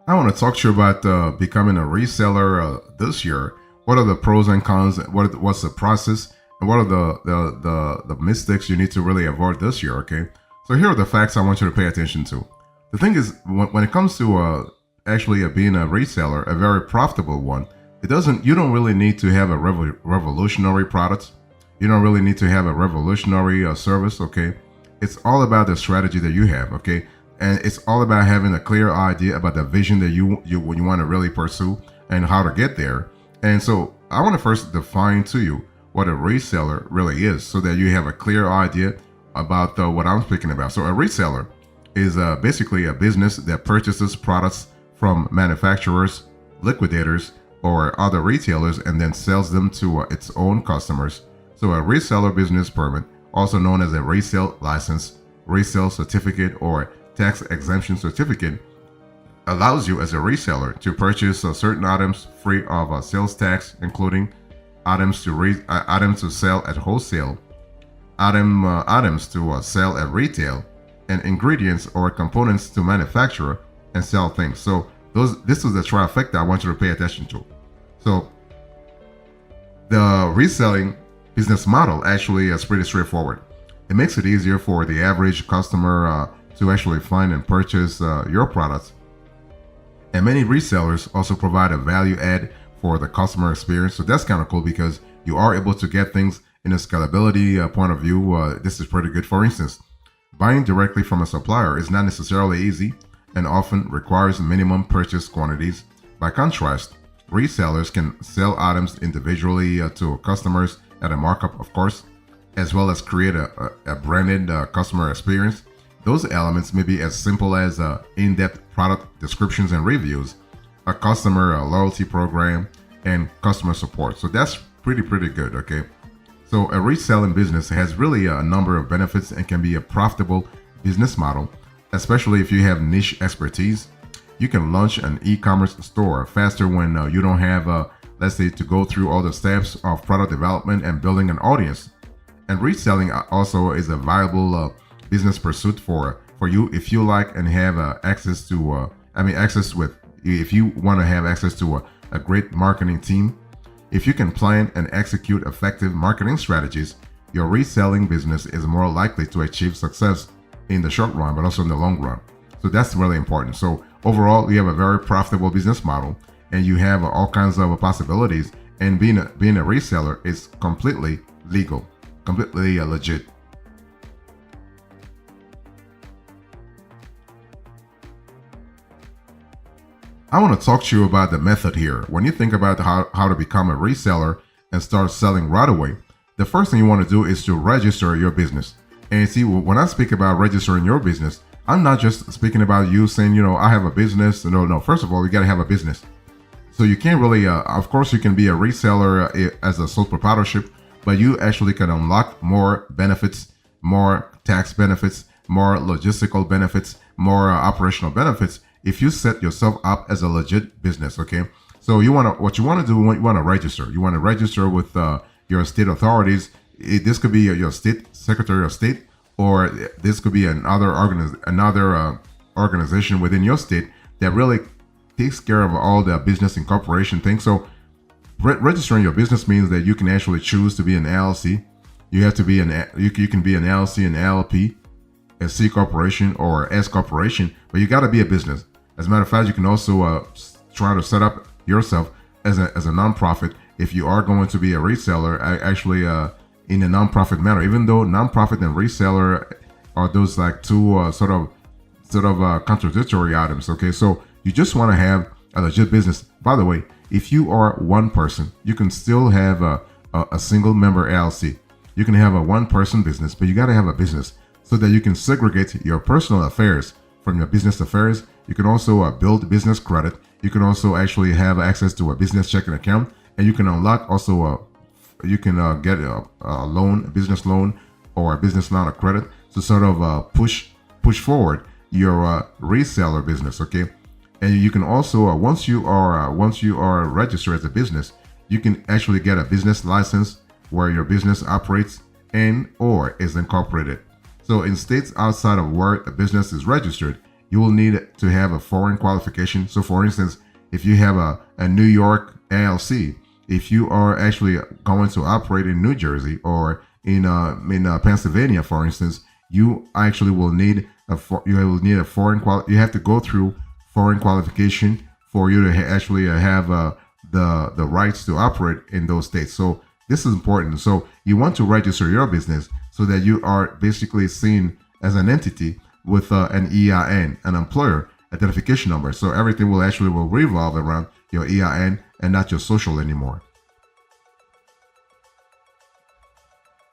I want to talk to you about becoming a reseller this year. What are the pros and cons? What's the process? And what are the mistakes you need to really avoid this year? Okay, so here are the facts I want you to pay attention to. The thing is, when it comes to actually being a reseller, a very profitable one, it doesn't. You don't really need to have a revolutionary product. You don't really need to have a revolutionary service. Okay, it's all about the strategy that you have. Okay, and it's all about having a clear idea about the vision that you want to really pursue and how to get there. And so I want to first define to you what a reseller really is, so that you have a clear idea about what I'm speaking about. So a reseller is basically a business that purchases products from manufacturers, liquidators, or other retailers and then sells them to its own customers. So a reseller business permit, also known as a resale license, resale certificate, or tax exemption certificate, allows you as a reseller to purchase certain items free of sales tax, including items to sell at wholesale, items to sell at retail, and ingredients or components to manufacture and sell things. So this is the trifecta I want you to pay attention to. So the reselling business model actually is pretty straightforward. It makes it easier for the average customer to actually find and purchase your products. And many resellers also provide a value add for the customer experience. So that's kind of cool because you are able to get things in a scalability point of view. This is pretty good. For instance, buying directly from a supplier is not necessarily easy and often requires minimum purchase quantities. By contrast, resellers can sell items individually to customers at a markup, of course, as well as create a branded customer experience. Those elements may be as simple as in-depth product descriptions and reviews, a customer loyalty program, and customer support. So that's pretty good, okay? So a reselling business has really a number of benefits and can be a profitable business model, especially if you have niche expertise. You can launch an e-commerce store faster when you don't have, let's say, to go through all the steps of product development and building an audience. And reselling also is a viable business pursuit for you if you like and have access to if you want to have access to a great marketing team. If you can plan and execute effective marketing strategies, your reselling business is more likely to achieve success in the short run, but also in the long run. So that's really important. So overall, you have a very profitable business model and you have all kinds of possibilities, and being a reseller is completely legal, completely legit. I want to talk to you about the method here. When you think about how to become a reseller and start selling right away, the first thing you want to do is to register your business. And see, when I speak about registering your business, I'm not just speaking about you saying, I have a business. No. First of all, you got to have a business. So you can't really, of course, you can be a reseller as a sole proprietorship, but you actually can unlock more benefits, more tax benefits, more logistical benefits, more operational benefits if you set yourself up as a legit business. Okay, so what you want to do, you want to register. You want to register with your state authorities. This could be your state secretary of state, or this could be another organization within your state that really takes care of all the business incorporation things. So registering your business means that you can actually choose to be an LLC. You have to be you can be an LLC, an LLP, a C corporation, or S corporation, but you got to be a business. As a matter of fact, you can also try to set up yourself as a nonprofit if you are going to be a reseller. Actually, in a nonprofit manner, even though nonprofit and reseller are those like two sort of contradictory items. Okay, so you just want to have a legit business. By the way, if you are one person, you can still have a single member LLC. You can have a one person business, but you got to have a business so that you can segregate your personal affairs from your business affairs. You can also build business credit. You can also actually have access to a business checking account, and you can unlock also you can get a loan, a business loan, or a business line of credit to sort of push forward your reseller business. Okay, and you can also once you are registered as a business, you can actually get a business license where your business operates and or is incorporated. So in states outside of where a business is registered, you will need to have a foreign qualification. So for instance, if you have a New York LLC, if you are actually going to operate in New Jersey or in Pennsylvania, for instance, you actually will need you will need a you have to go through foreign qualification for you to actually have the rights to operate in those states. So this is important. So you want to register your business so that you are basically seen as an entity with an EIN, an employer identification number. So everything will revolve around your EIN and not your social anymore.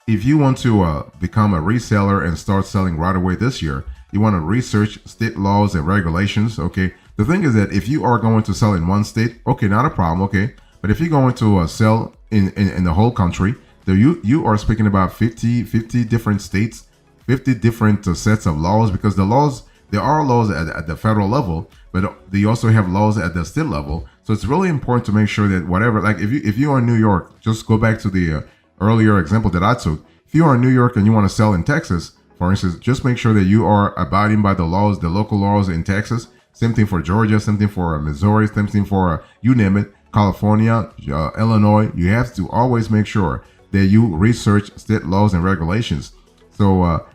If you want to become a reseller and start selling right away this year, you want to research state laws and regulations. Okay. The thing is that if you are going to sell in one state, okay, not a problem. Okay. But if you're going to sell in the whole country, you are speaking about 50 different states, 50 different sets of laws, because there are laws at the federal level, but they also have laws at the state level. So it's really important to make sure that whatever, like if you are in New York, just go back to the earlier example that I took. If you are in New York and you want to sell in Texas, for instance, just make sure that you are abiding by the laws, the local laws in Texas. Same thing for Georgia, same thing for Missouri, same thing for you name it, California, Illinois. You have to always make sure that you research state laws and regulations. So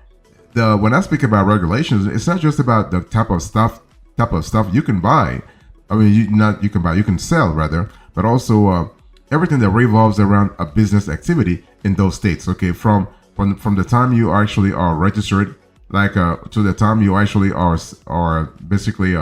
when I speak about regulations, it's not just about the type of stuff you can buy. I mean, you can sell rather, but also everything that revolves around a business activity in those states. Okay, from the time you actually are registered, like to the time you actually are basically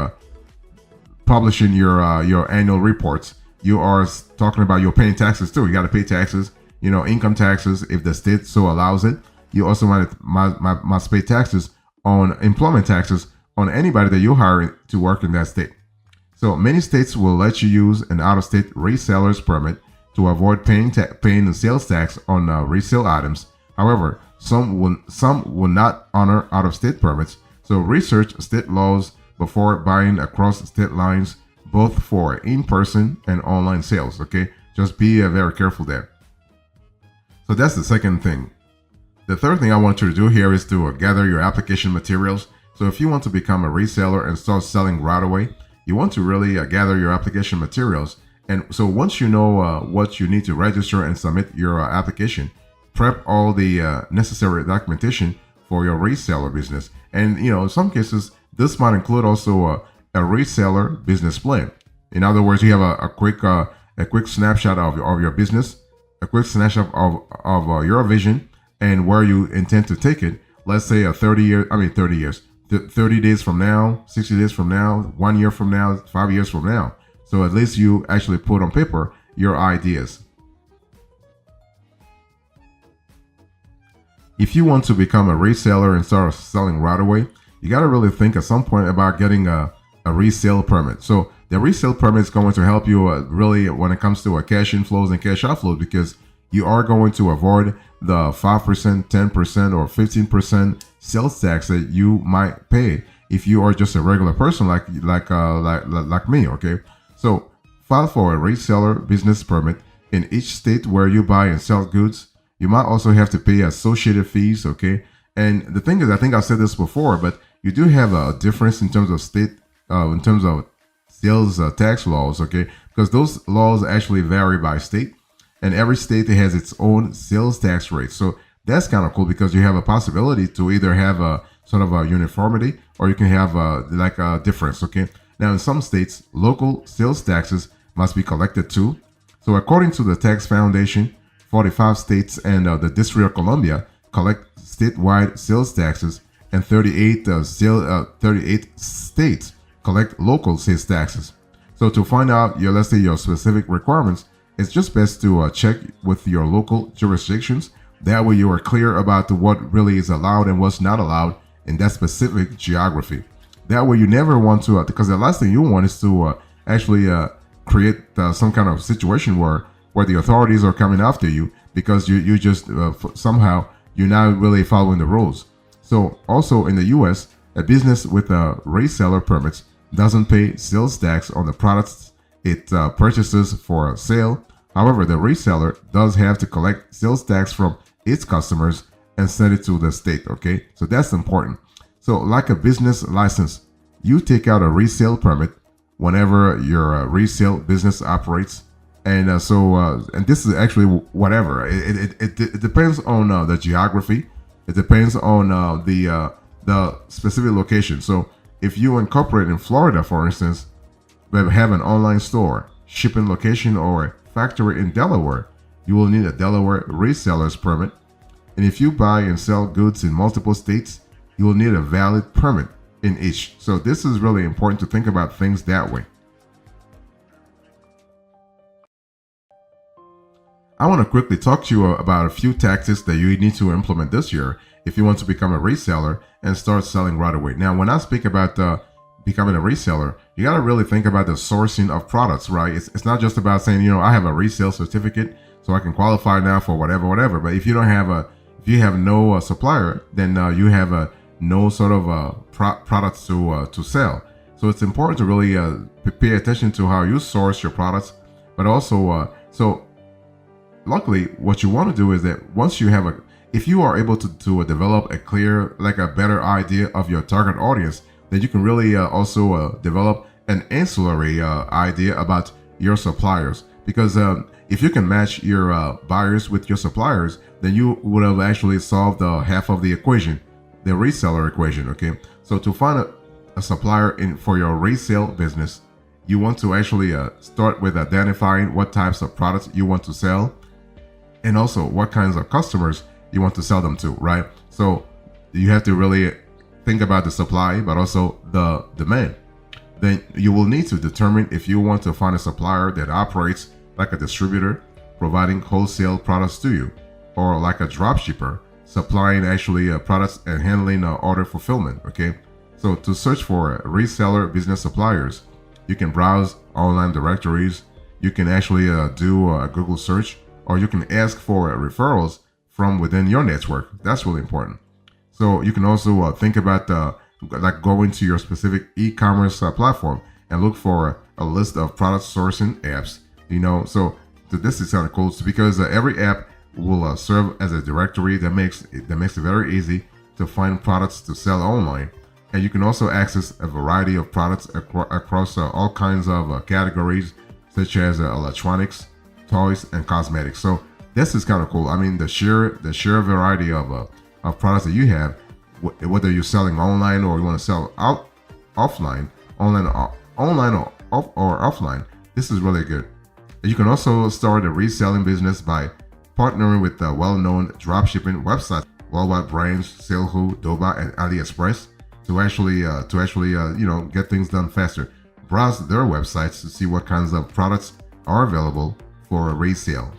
publishing your annual reports. You are talking about you're paying taxes too. You got to pay taxes, income taxes if the state so allows it. You also must pay taxes on employment taxes on anybody that you hire to work in that state. So many states will let you use an out-of-state reseller's permit to avoid paying the sales tax on resale items. However, some will not honor out-of-state permits. So research state laws before buying across state lines, both for in-person and online sales. Okay, just be very careful there. So that's the second thing. The third thing I want you to do here is to gather your application materials. So if you want to become a reseller and start selling right away, you want to really gather your application materials. And so once you know what you need to register and submit your application, prep all the necessary documentation for your reseller business. And in some cases, this might include also a reseller business plan. In other words, you have a quick snapshot of your business, a quick snapshot of your vision and where you intend to take it. Let's say 30 days from now, 60 days from now, 1 year from now, 5 years from now. So at least you actually put on paper your ideas. If you want to become a reseller and start selling right away, you got to really think at some point about getting a resale permit. So the resale permit is going to help you really when it comes to cash inflows and cash outflows, because you are going to avoid the 5%, 10%, or 15% sales tax that you might pay if you are just a regular person like me. Okay. So file for a reseller business permit in each state where you buy and sell goods. You might also have to pay associated fees, okay? And the thing is, I think I said this before, but you do have a difference in terms of in terms of sales tax laws, okay? Because those laws actually vary by state, and every state has its own sales tax rate. So that's kind of cool because you have a possibility to either have a sort of a uniformity or you can have a difference, okay? Now, in some states, local sales taxes must be collected too. So according to the Tax Foundation, 45 states and the District of Columbia collect statewide sales taxes, and 38 states collect local sales taxes. So to find out let's say your specific requirements, it's just best to check with your local jurisdictions. That way you are clear about what really is allowed and what's not allowed in that specific geography. That way you never want to, because the last thing you want is to actually create some kind of situation where the authorities are coming after you because you just somehow you're not really following the rules. So also in the U.S., a business with reseller permits doesn't pay sales tax on the products it purchases for sale. However, the reseller does have to collect sales tax from its customers and send it to the state. Okay, so that's important. So like a business license, you take out a resale permit whenever your resale business operates. And and this is actually whatever. It depends on the geography. It depends on the specific location. So if you incorporate in Florida, for instance, but have an online store, shipping location, or factory in Delaware, you will need a Delaware reseller's permit. And if you buy and sell goods in multiple states, you will need a valid permit in each. So this is really important to think about things that way. I want to quickly talk to you about a few tactics that you need to implement this year if you want to become a reseller and start selling right away. Now, when I speak about becoming a reseller, you got to really think about the sourcing of products, right? It's not just about saying, I have a resale certificate, so I can qualify now for whatever. But if you don't have if you have no supplier, then you have no sort of products to sell. So it's important to really pay attention to how you source your products, but also luckily, what you want to do is that once you have if you are able to develop a clear, like a better idea of your target audience, then you can really also develop an ancillary idea about your suppliers. Because if you can match your buyers with your suppliers, then you would have actually solved half of the equation, the reseller equation. Okay, so to find a supplier for your resale business, you want to actually start with identifying what types of products you want to sell, and also what kinds of customers you want to sell them to, right? So you have to really think about the supply, but also the demand. Then you will need to determine if you want to find a supplier that operates like a distributor, providing wholesale products to you, or like a drop shipper, supplying actually products and handling order fulfillment, okay? So to search for reseller business suppliers, you can browse online directories, you can actually do a Google search, or you can ask for referrals from within your network. That's really important. So you can also think about like going to your specific e-commerce platform and look for a list of product sourcing apps. So this is kind of cool because every app will serve as a directory that makes it very easy to find products to sell online. And you can also access a variety of products across all kinds of categories, such as electronics, toys, and cosmetics. So this is kind of cool. I mean, the sheer variety of products that you have, whether you're selling online or you want to sell online or offline, this is really good. You can also start a reselling business by partnering with well-known dropshipping websites, Worldwide Brands, Salehu, Doba, and AliExpress to actually get things done faster. Browse their websites to see what kinds of products are available for a resale.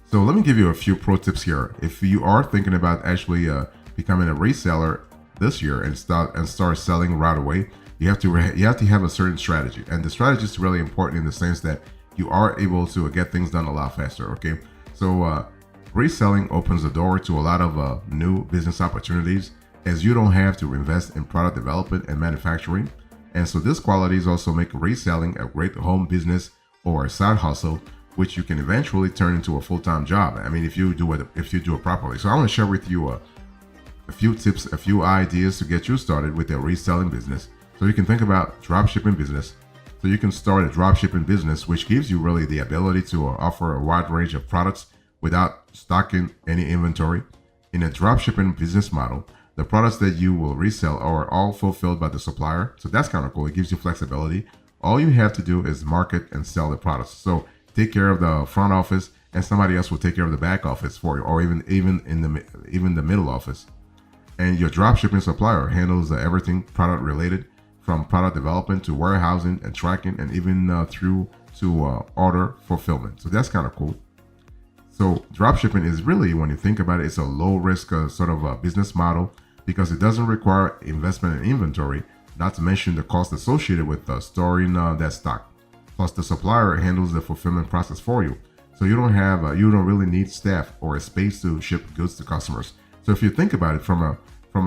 So let me give you a few pro tips here. If you are thinking about actually becoming a reseller this year and start selling right away, you have to have a certain strategy, and the strategy is really important in the sense that you are able to get things done a lot faster. Okay, so reselling opens the door to a lot of new business opportunities, as you don't have to invest in product development and manufacturing. And so these qualities also make reselling a great home business or a side hustle, which you can eventually turn into a full-time job. I mean, if you do it properly. So I want to share with you a few tips, a few ideas to get you started with a reselling business. So you can think about dropshipping business. So you can start a dropshipping business, which gives you really the ability to offer a wide range of products without stocking any inventory. In a dropshipping business model, the products that you will resell are all fulfilled by the supplier. So that's kind of cool. It gives you flexibility. All you have to do is market and sell the products. So take care of the front office, and somebody else will take care of the back office for you, or even the middle office. And your dropshipping supplier handles everything product related, from product development to warehousing and tracking, and even through to order fulfillment. So that's kind of cool. So dropshipping is really, when you think about it, it's a low risk sort of a business model because it doesn't require investment in inventory, not to mention the cost associated with storing that stock. Plus, the supplier handles the fulfillment process for you. So you don't really need staff or a space to ship goods to customers. So if you think about it from a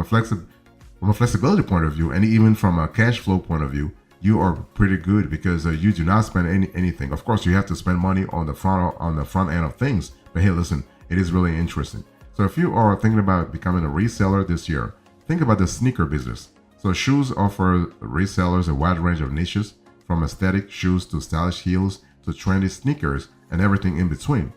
flexibility point of view, and even from a cash flow point of view, you are pretty good because you do not spend anything. Of course, you have to spend money on the front end of things. But hey, listen, it is really interesting. So if you are thinking about becoming a reseller this year, think about the sneaker business. So shoes offer resellers a wide range of niches, from aesthetic shoes to stylish heels to trendy sneakers and everything in between.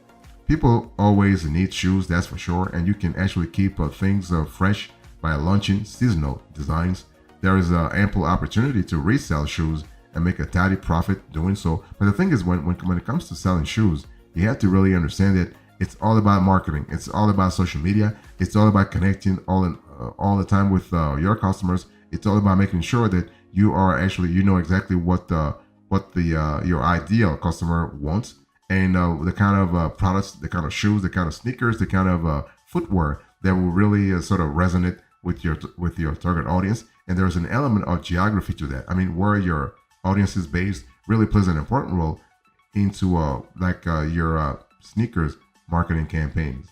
People always need shoes, that's for sure, and you can actually keep things fresh by launching seasonal designs. There is ample opportunity to resell shoes and make a tidy profit doing so. But the thing is, when it comes to selling shoes, you have to really understand that it's all about marketing. It's all about social media. It's all about connecting all the time with your customers. It's all about making sure that you are actually you know exactly what the your ideal customer wants, and the kind of products, the kind of shoes, the kind of sneakers, the kind of footwear that will really sort of resonate with your target audience. And there's an element of geography to that. I mean, where your audience is based really plays an important role into your sneakers marketing campaigns.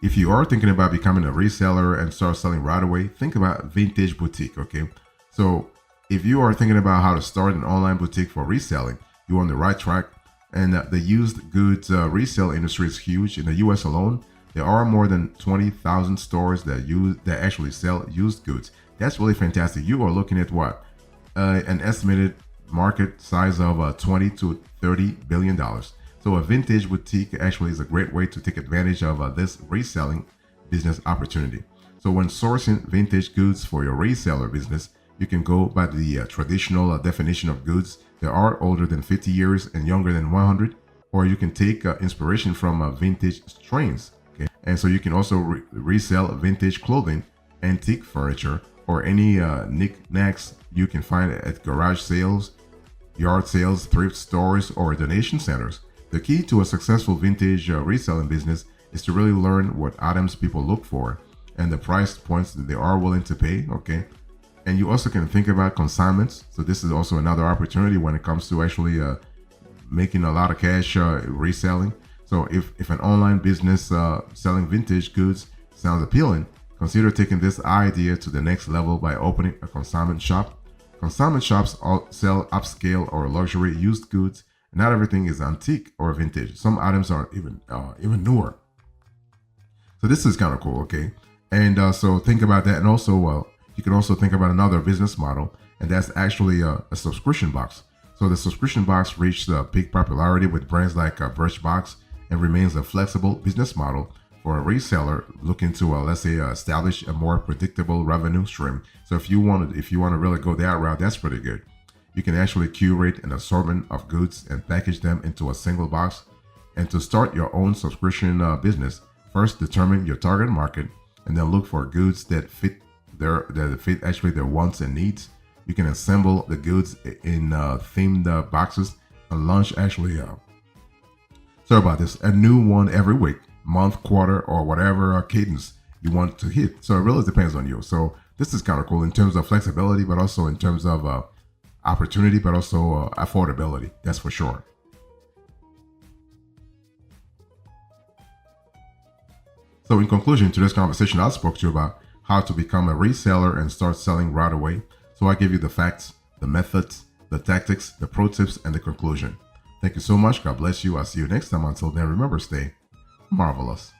If you are thinking about becoming a reseller and start selling right away, think about Vintage Boutique, okay? So if you are thinking about how to start an online boutique for reselling, you're on the right track. And the used goods resale industry is huge. In the US alone, there are more than 20,000 stores that actually sell used goods. That's really fantastic. You are looking at what? An estimated market size of 20 to $30 billion. So a vintage boutique actually is a great way to take advantage of this reselling business opportunity. So when sourcing vintage goods for your reseller business, you can go by the traditional definition of goods that are older than 50 years and younger than 100, or you can take inspiration from vintage strains. Okay, and so you can also resell vintage clothing, antique furniture, or any knickknacks you can find at garage sales, yard sales, thrift stores, or donation centers. The key to a successful vintage reselling business is to really learn what items people look for and the price points that they are willing to pay, okay? And you also can think about consignments. So this is also another opportunity when it comes to actually making a lot of cash reselling. So if an online business selling vintage goods sounds appealing, consider taking this idea to the next level by opening a consignment shop. Consignment shops sell upscale or luxury used goods. Not everything is antique or vintage. Some items are even newer. So this is kind of cool, okay? And so think about that. And also, you can also think about another business model, and that's actually a subscription box. So the subscription box reached peak popularity with brands like Birchbox and remains a flexible business model for a reseller looking to, let's say, establish a more predictable revenue stream. So if you want to really go that route, that's pretty good. You can actually curate an assortment of goods and package them into a single box. And to start your own subscription business, first determine your target market, and then look for goods that fit their wants and needs. You can assemble the goods in themed boxes and launch a new one every week, month, quarter, or whatever cadence you want to hit. So it really depends on you. So this is kind of cool in terms of flexibility, but also in terms of opportunity, but also affordability. That's for sure. So in conclusion to this conversation, I spoke to you about how to become a reseller and start selling right away. So I gave you the facts, the methods, the tactics, the pro tips, and the conclusion. Thank you so much. God bless you. I'll see you next time. Until then, remember, stay marvelous.